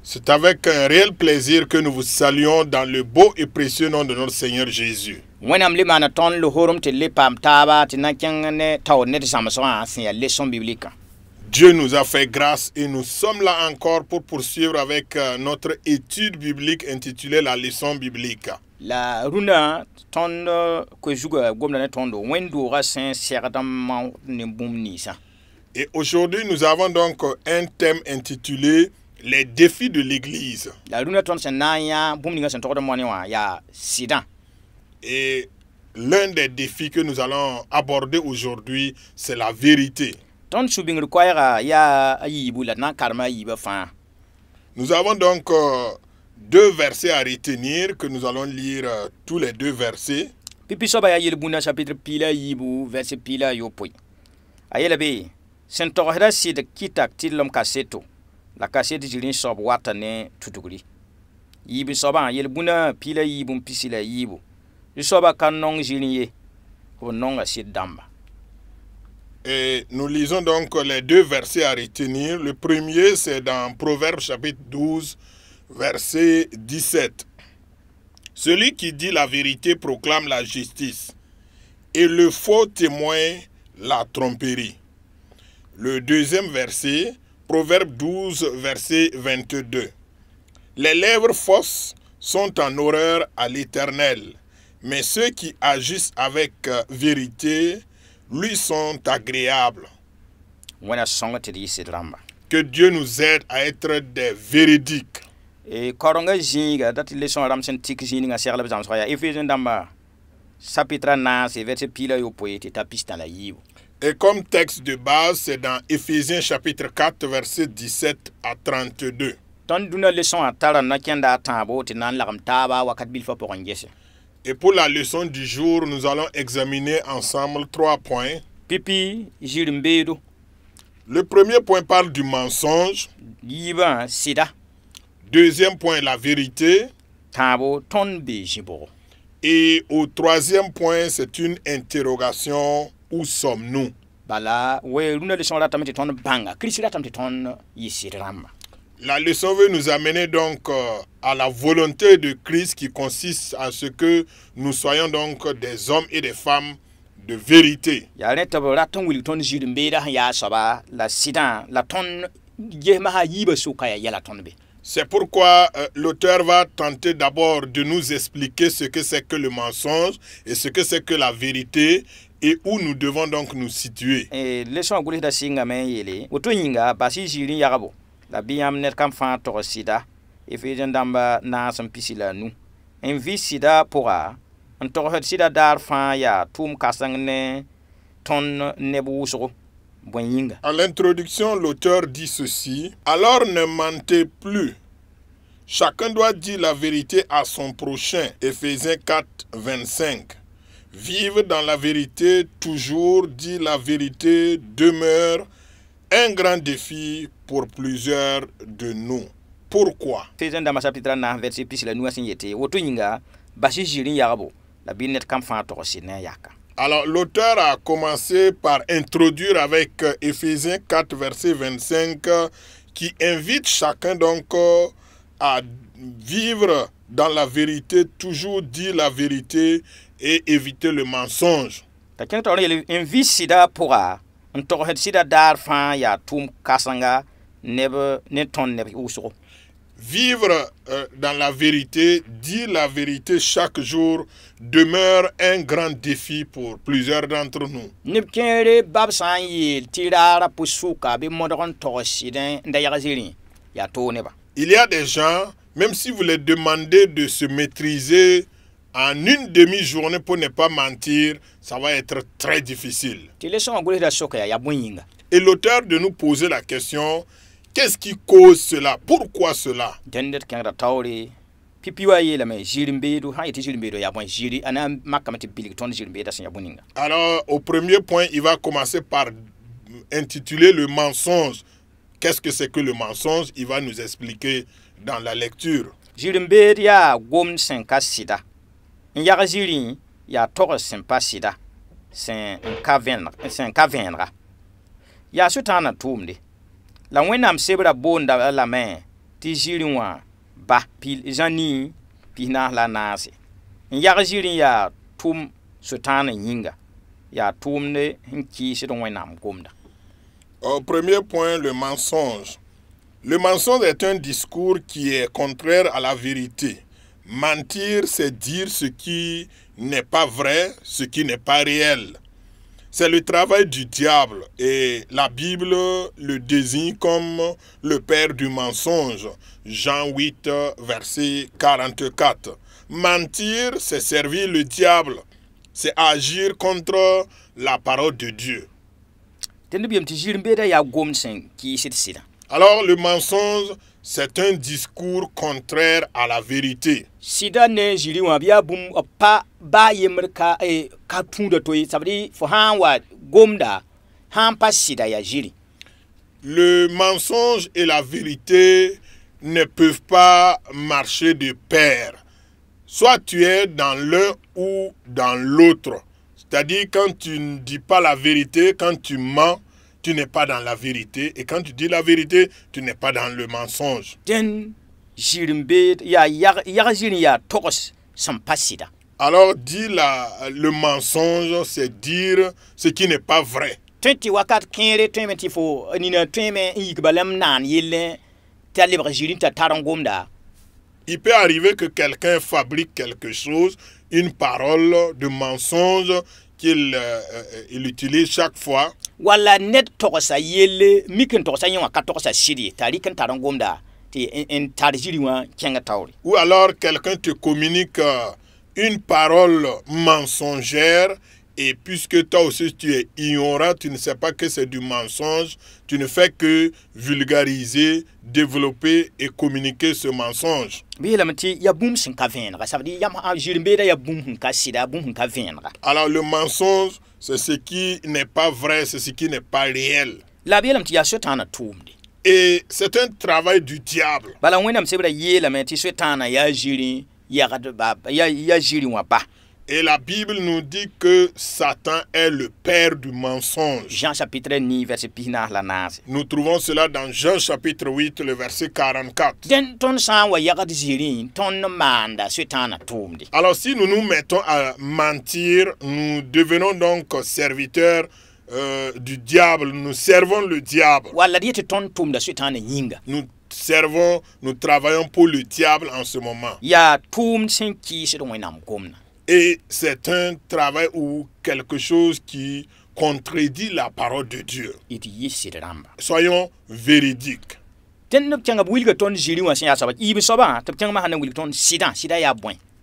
C'est avec un réel plaisir que nous vous saluons dans le beau et précieux nom de notre Seigneur Jésus. Dieu nous a fait grâce et nous sommes là encore pour poursuivre avec notre étude biblique intitulée la leçon biblique. La runa tondo ko juga gomna tondo wendo ga sen serdan ne bumni sa. Et aujourd'hui nous avons donc un thème intitulé les défis de l'église. La runa ton sen nanya bumni ga sen to mo wa ya sida. Et l'un des défis que nous allons aborder aujourd'hui, c'est la vérité. Ton subing require ya ayibu la na karma yiba fa. Nous avons donc deux versets à retenir que nous allons lire tous les deux versets. Pipi soba ya yelbuna chapitre pila yibu verset pila yopoi. Ayela be sen tohra sid kitak tilom kaseto. La kasete jilin sob watane tutugri. Yibu soba yelbuna pila yibu pisila yibu. Soba kanong jilin ko nonga sid damba. Et nous lisons donc les deux versets à retenir. Le premier, c'est dans Proverbes chapitre 12, verset 17. Celui qui dit la vérité proclame la justice, et le faux témoin la tromperie. Le deuxième verset, Proverbe 12, verset 22. Les lèvres fausses sont en horreur à l'Éternel, mais ceux qui agissent avec vérité lui sont agréables. Que Dieu nous aide à être des véridiques. Et koronga jinga dat leçon ramsen tik jinga serla bezam soya Ephésiens damba chapitre 9 verset pila yo poete tapista la yibo. Et comme texte de base, c'est dans Ephésiens chapitre 4 verset 17 à 32. Ton duna leçon atara na kenda tambo te nan laram taba wakat bil fa pour ngese. Et pour la leçon du jour, nous allons examiner ensemble 3 points. Pipi jirimbedo. Le premier point parle du mensonge. Yiba sida. Deuxième point, la vérité. Tabo ton bejibo. Et au troisième point, c'est une interrogation. Où sommes-nous? Bala we luna leçon la tamete ton banga. Christ la tamete ton yisirama. La leçon veut nous amener donc à la volonté de Christ qui consiste à ce que nous soyons donc des hommes et des femmes de vérité. C'est pourquoi l'auteur va tenter d'abord de nous expliquer ce que c'est que le mensonge et ce que c'est que la vérité et où nous devons donc nous situer. La biam net kam fan to sida Ephésiens damba na sam pisila nu en vi sida pora en to sida dar fan ya tum kasang ne ton nebuso boyinga. À l'introduction, l'auteur dit ceci: alors ne mentez plus, chacun doit dire la vérité à son prochain. Ephésiens 4 25. Vive dans la vérité, toujours dire la vérité demeure un grand défi pour plusieurs de nous. Pourquoi? Alors l'auteur a commencé par introduire avec Ephésiens 4 verset 25 qui invite chacun donc à vivre dans la vérité, toujours dire la vérité et éviter le mensonge. Vivre dans la vérité, dire la vérité chaque jour demeure un grand défi pour plusieurs d'entre nous. Il y a des gens, même si vous les demandez de se maîtriser en une demi-journée pour ne pas mentir, ça va être très difficile. Et l'auteur de nous poser la question, qu'est-ce qui cause cela? Pourquoi cela? Alors, au premier point, il va commencer par intituler le mensonge. Qu'est-ce que c'est que le mensonge? Il va nous expliquer dans la lecture. ya sutana tumde la wẽnnaam sebra boonda lame tɩ zĩrĩ wã ba zãni pisnaas la naase n yag zĩrĩ yaa tʋʋm sutana yĩnga yaa tʋʋmde n kɩɩsd wẽnnaam gomda. Au premier point, le mensonge. Le mensonge est un discours qui est contraire à la vérité. Mentir, c'est dire ce qui n'est pas vrai, ce qui n'est pas réel. C'est le travail du diable et la Bible le désigne comme le père du mensonge. Jean 8, verset 44. Mentir, c'est servir le diable. C'est agir contre la parole de Dieu. Alors le mensonge, c'est un discours contraire à la vérité. Le mensonge et la vérité ne peuvent pas marcher de pair. Soit tu es dans l'un ou dans l'autre. C'est-à-dire quand tu ne dis pas la vérité, quand tu mens, tu n'es pas dans la vérité. Et quand tu dis la vérité, tu n'es pas dans le mensonge. Alors dire le mensonge, c'est dire ce qui n'est pas vrai. Il peut arriver que quelqu'un fabrique quelque chose, une parole de mensonge qu'il il utilise chaque fois. Ou alors quelqu'un te communique une parole mensongère et puisque toi aussi tu es ignorant, tu ne sais pas que c'est du mensonge, tu ne fais que vulgariser, développer et communiquer ce mensonge. Alors le mensonge, c'est ce qui n'est pas vrai, c'est ce qui n'est pas réel. Et c'est un travail du diable. Et la Bible nous dit que Satan est le père du mensonge. Jean chapitre 9, verset 9. Nous trouvons cela dans Jean chapitre 8, le verset 44. Alors si nous nous mettons à mentir, nous devenons donc serviteurs du diable. Nous servons le diable. Nous travaillons pour le diable en ce moment. Et c'est un travail ou quelque chose qui contredit la parole de Dieu. Soyons véridiques.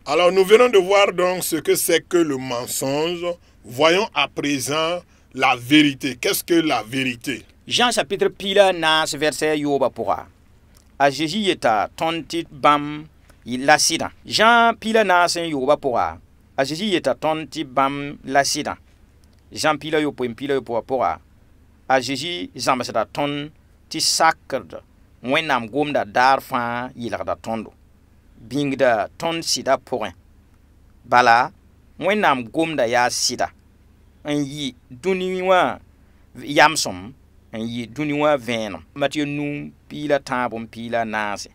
Alors nous venons de voir donc ce que c'est que le mensonge. Voyons à présent la vérité. Qu'est-ce que la vérité? Jean chapitre pila nas verset yoba pourra. A Jésus eta tontit bam la sida. Jean pila nas yoba pourra. A Jésus eta tontit bam la sida. Jean pila yo poem pila yo pourra. A Jésus zambasada ton ti sakerd. Wenam gomda darfa yilagda tondo. Bingda ton sida pourrin. Bala wenam gomda ya sida. En yi duniwa yamsom en yi duniwa venum. Matthieu nous pila tabum pila nase.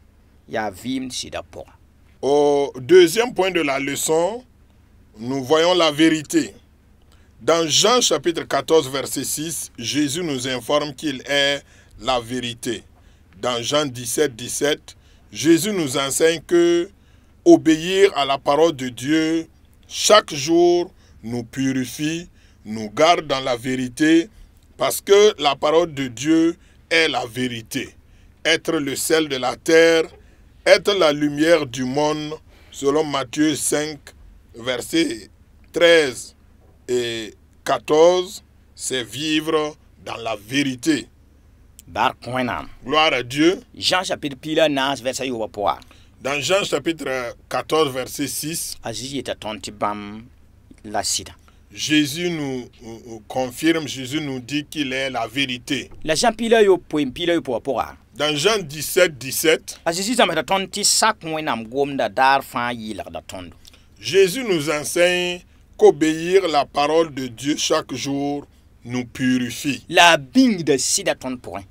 Ya vim sida pourra. Au deuxième point de la leçon, nous voyons la vérité. Dans Jean chapitre 14, verset 6, Jésus nous informe qu'il est la vérité. Dans Jean 17, 17, Jésus nous enseigne que obéir à la parole de Dieu chaque jour nous purifie, nous garde dans la vérité, parce que la parole de Dieu est la vérité. Être le sel de la terre, être la lumière du monde, selon Matthieu 5, versets 13 et 14, c'est vivre dans la vérité. Gloire à Dieu. Jean chapitre pila nas verset yoba pourra. Dans Jean chapitre 14, verset 6, Jésus nous confirme, Jésus nous dit qu'il est la vérité. Dans Jean 17, 17, Jésus nous enseigne qu'obéir la parole de Dieu chaque jour nous purifie la bing de sida ton point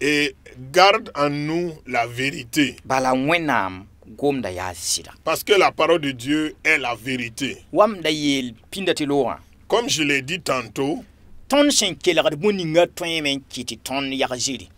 et garde en nous la vérité. bala wenam gom da ya sida Parce que la parole de Dieu est la vérité. wam da yel pindati loa Comme je l'ai dit tantôt, ton sen kelagad boninga ton men kiti ton ya jiri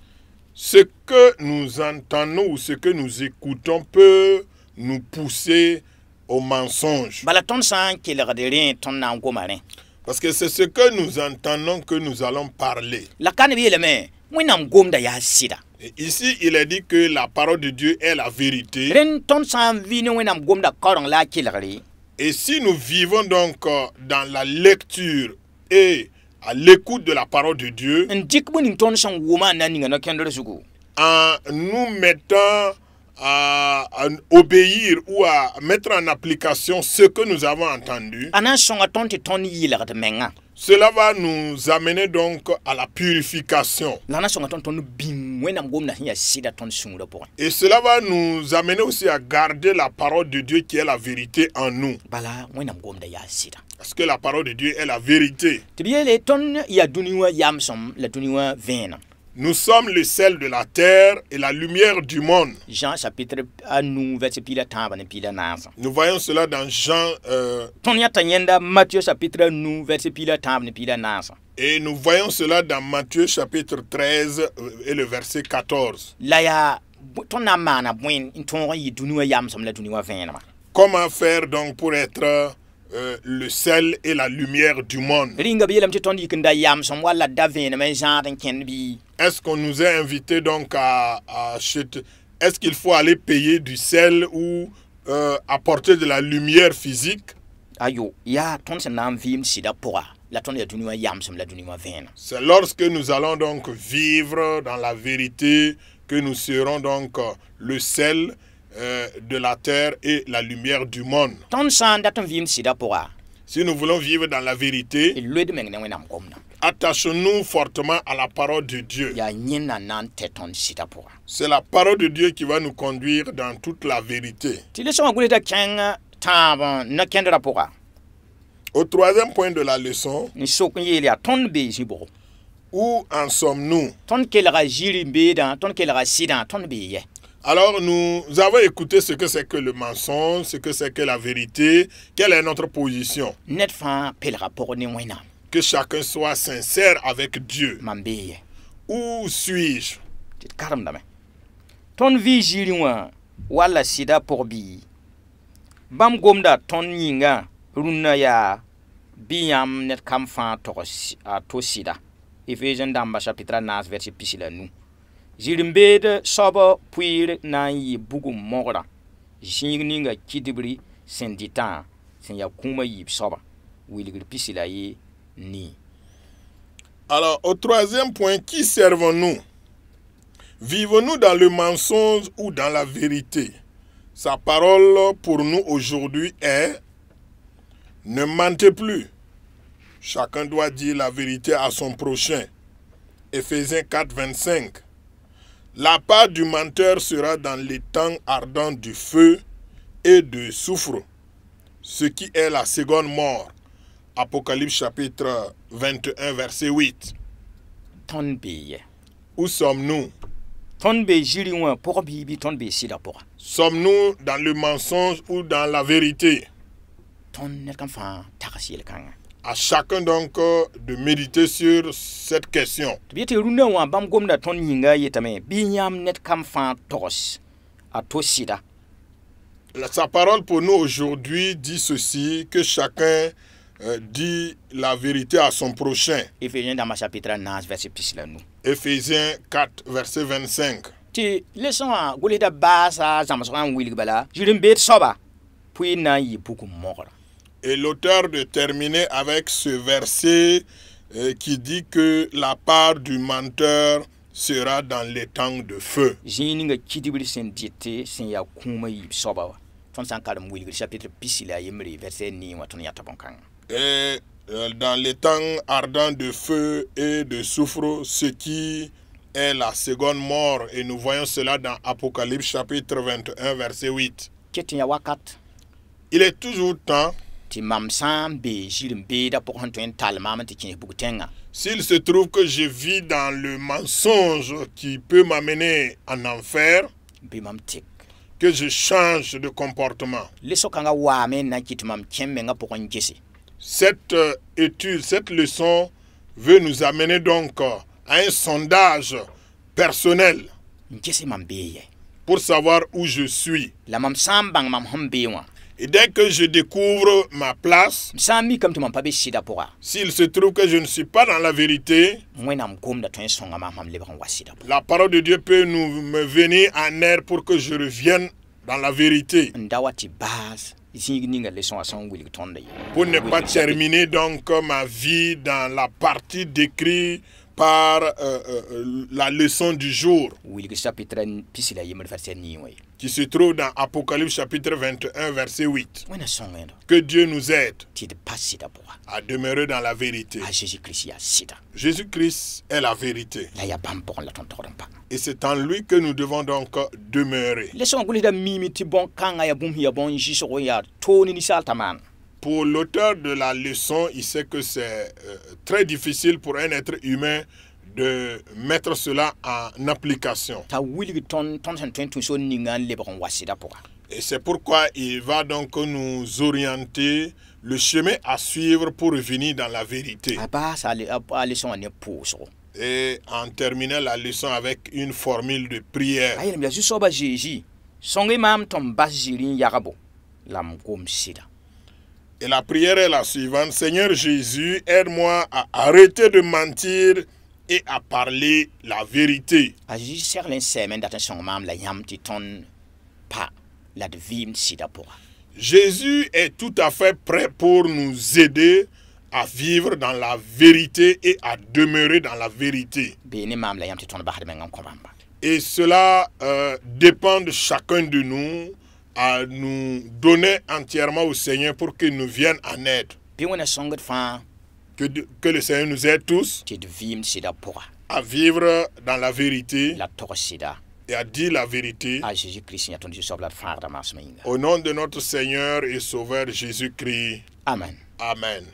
ce que nous entendons ou ce que nous écoutons peut nous pousser au mensonge. bala ton san kelagad rien ton na gomarin Parce que c'est ce que nous entendons que nous allons parler. la kan bi le me wenam gom da ya sida Et ici, il est dit que la parole de Dieu est la vérité. ren ton san vini wenam gom da korong la kelagari Et si nous vivons donc dans la lecture et à l'écoute de la parole de Dieu, en dik boning ton san woma na ninga na kendere sugu en nous mettant à obéir ou à mettre en application ce que nous avons entendu, ana songa ton ti ton yilagad menga cela va nous amener donc à la purification. lana songa ton ton bing wenam gom na ya sida ton sungura point Et cela va nous amener aussi à garder la parole de Dieu qui est la vérité en nous. bala wenam gom da ya sida Parce que la parole de Dieu est la vérité. tibiele ton ya duniwa yamsom la duniwa vena Nous sommes le sel de la terre et la lumière du monde. Jean chapitre à nous verset pila tamba ne pila nasa Nous voyons cela dans Jean ton ya tanyenda Matthieu chapitre nous verset pila tamba ne pila nasa et nous voyons cela dans Matthieu chapitre 13 et le verset 14. la ya ton na mana bwen ton yi duniwa yamsom la duniwa vena ma Comment faire donc pour être le sel et la lumière du monde? ringa bielam ti ton yikenda yamsom wala da vena men jardin ken bi Est-ce qu'on nous a invités donc à acheter? Est-ce qu'il faut aller payer du sel ou apporter de la lumière physique? ayo ya ton se nam vim sida pora la ton ya duniwa yamsom la duniwa vena C'est lorsque nous allons donc vivre dans la vérité que nous serons donc le sel de la terre et la lumière du monde. ton san daton vim sida pora Si nous voulons vivre dans la vérité, il le de mengne wenam gomna attachons-nous fortement à la parole de Dieu. ya nyina nan teton sida pora C'est la parole de Dieu qui va nous conduire dans toute la vérité. ti le son guleta kenga taba na kendra pora Au troisième point de la leçon, ni sokun yeli a ton be jibo où en sommes-nous? ton kelera jiri be dan ton kelera sida ton be ye Alors nous avons écouté ce que c'est que le mensonge, ce que c'est que la vérité, quelle est notre position. net fa pelera poro ni wenam Que chacun soit sincère avec Dieu. mambe ye Où suis-je? ti karam dame ton vi jiri wa wala sida por bi bam gomda ton yinga runna ya biyam net kam fa to sida Ephésiens damba chapitre 9 verset pisila nu jirimbe de sobo puir na yi bugu mogra jinninga kidibri sendita sen ya kuma yi soba wiligir pisila yi ni. Alors au troisième point, qui servons-nous? Vivons-nous dans le mensonge ou dans la vérité? Sa parole pour nous aujourd'hui est: ne mentez plus. Chacun doit dire la vérité à son prochain. Éphésiens 4, 25. La part du menteur sera dans l'étang ardent du feu et du soufre, ce qui est la seconde mort. Apocalypse chapitre 21, verset 8. Ton be Où sommes-nous? ton be jiri wa por bi ton be sida pora Sommes-nous dans le mensonge ou dans la vérité? ton net kam fa takasil kanga À chacun donc de méditer sur cette question. biete runda wa bam gomda ton yinga yetame binyam net kam fa tos a to sida Sa parole pour nous aujourd'hui dit ceci, que chacun dit la vérité à son prochain. Ephésiens dans chapitre 9 verset pisila nu Éphésiens 4, verset 25. ti leçon a goleda basa zamsoran wilig bala jirim bet soba puis na yi buku mogra Et l'auteur de terminer avec ce verset qui dit que la part du menteur sera dans l'étang de feu. jininga kidibri sen dite sen ya kuma yi soba wa ton sankaram wilig chapitre pisila yemri verset ni wa ton yata bonkan Et dans l'étang ardent de feu et de soufre, ce qui est la seconde mort. Et nous voyons cela dans Apocalypse chapitre 21, verset 8. ketin ya wakat Il est toujours temps ti ti mam sam be jirim be da pour hanto en tal mam ti kin bugutenga. S'il se trouve que je vis dans le mensonge qui peut m'amener en enfer, be mam tik que je change de comportement. le sokanga wa men na kit mam kemme nga pour ngesi. Cette étude, cette leçon veut nous amener donc à un sondage personnel Ngesi mam be ye. pour savoir où je suis. La mam sam bang mam hom be wa. Et dès que je découvre ma place, Sam mi comme tu mam pa be sida pour. s'il se trouve que je ne suis pas dans la vérité, Mwenam gom da ton songa mam le ban wasida. la parole de Dieu peut me venir en aide pour que je revienne dans la vérité. Ndawati base zinga leçon à son will tonde. Pour ne pas terminer donc ma vie dans la partie décrite par la leçon du jour, Will chapitre pisila yemel verset ni way. qui se trouve dans Apocalypse chapitre 21, verset 8. Wena songendo Que Dieu nous aide ti de pasida pour. à demeurer dans la vérité. A Jésus Christ ya sida. Jésus-Christ est la vérité. La ya bam pour la ton pas. Et c'est en lui que nous devons donc demeurer. Leçon guli da mimi ti bon kanga ya bum ya bon jiso ya toni ni saltaman. Pour l'auteur de la leçon, il sait que c'est très difficile pour un être humain de mettre cela en application. Ta will ton sen so ningan le bon wasida pour. Et c'est pourquoi il va donc nous orienter le chemin à suivre pour revenir dans la vérité. Aba ça a leçon ne pouso. Et en terminant la leçon avec une formule de prière. Ayi me so ba Jésus. Songi mam tom basirin yarabo. Lam gom sida. Et la prière est la suivante. Seigneur Jésus, aide-moi à arrêter de mentir et à parler la vérité. A Jésus ser len semen dat son mam la yam ti ton pa la de vim sida pour. Jésus est tout à fait prêt pour nous aider à vivre dans la vérité et à demeurer dans la vérité. Beni mam la yam ti ton ba de ngam komamba. Et cela dépend de chacun de nous à nous donner entièrement au Seigneur pour qu'il nous vienne en aide. Bi wona songat fa Que le Seigneur nous aide tous ti de vim sida pour. à vivre dans la vérité La to sida. et à dire la vérité. A Jésus Christ ya ton Jésus la faire da mas mainga. Au nom de notre Seigneur et Sauveur Jésus-Christ. Amen. Amen.